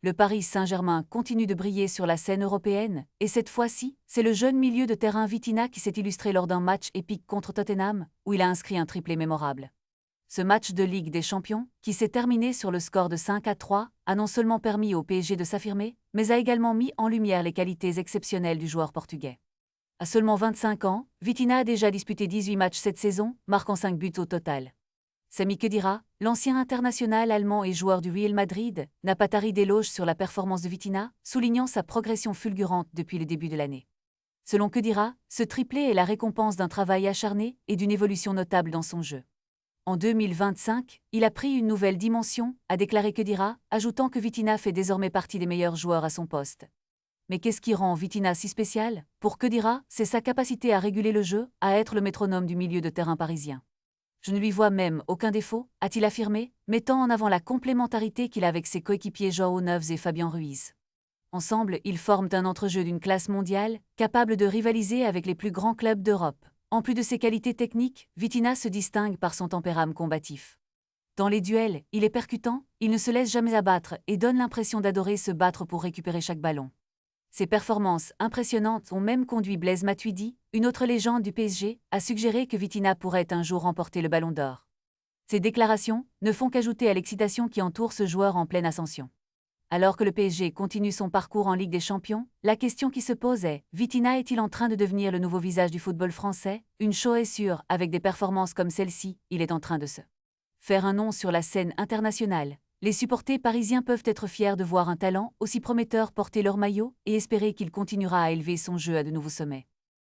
le Paris Saint-Germain continue de briller sur la scène européenne, et cette fois-ci, c'est le jeune milieu de terrain Vitinha qui s'est illustré lors d'un match épique contre Tottenham, où il a inscrit un triplé mémorable. Ce match de Ligue des Champions, qui s'est terminé sur le score de 5-3, a non seulement permis au PSG de s'affirmer, mais a également mis en lumière les qualités exceptionnelles du joueur portugais. À seulement 25 ans, Vitinha a déjà disputé 18 matchs cette saison, marquant 5 buts au total. Sami Khedira, l'ancien international allemand et joueur du Real Madrid, n'a pas tari d'éloges sur la performance de Vitinha, soulignant sa progression fulgurante depuis le début de l'année. Selon Khedira, ce triplé est la récompense d'un travail acharné et d'une évolution notable dans son jeu. En 2025, il a pris une nouvelle dimension, a déclaré Khedira, ajoutant que Vitinha fait désormais partie des meilleurs joueurs à son poste. Mais qu'est-ce qui rend Vitinha si spécial? Pour Khedira, c'est sa capacité à réguler le jeu, à être le métronome du milieu de terrain parisien. Je ne lui vois même aucun défaut, a-t-il affirmé, mettant en avant la complémentarité qu'il a avec ses coéquipiers João Neves et Fabien Ruiz. Ensemble, ils forment un entrejeu d'une classe mondiale, capable de rivaliser avec les plus grands clubs d'Europe. En plus de ses qualités techniques, Vitinha se distingue par son tempérament combatif. Dans les duels, il est percutant, il ne se laisse jamais abattre et donne l'impression d'adorer se battre pour récupérer chaque ballon. Ses performances impressionnantes ont même conduit Blaise Matuidi, une autre légende du PSG, à suggérer que Vitinha pourrait un jour remporter le Ballon d'Or. Ces déclarations ne font qu'ajouter à l'excitation qui entoure ce joueur en pleine ascension. Alors que le PSG continue son parcours en Ligue des Champions, la question qui se pose est, Vitinha est-il en train de devenir le nouveau visage du football français? Une chose est sûre, avec des performances comme celle-ci, il est en train de se faire un nom sur la scène internationale. Les supporters parisiens peuvent être fiers de voir un talent aussi prometteur porter leur maillot et espérer qu'il continuera à élever son jeu à de nouveaux sommets.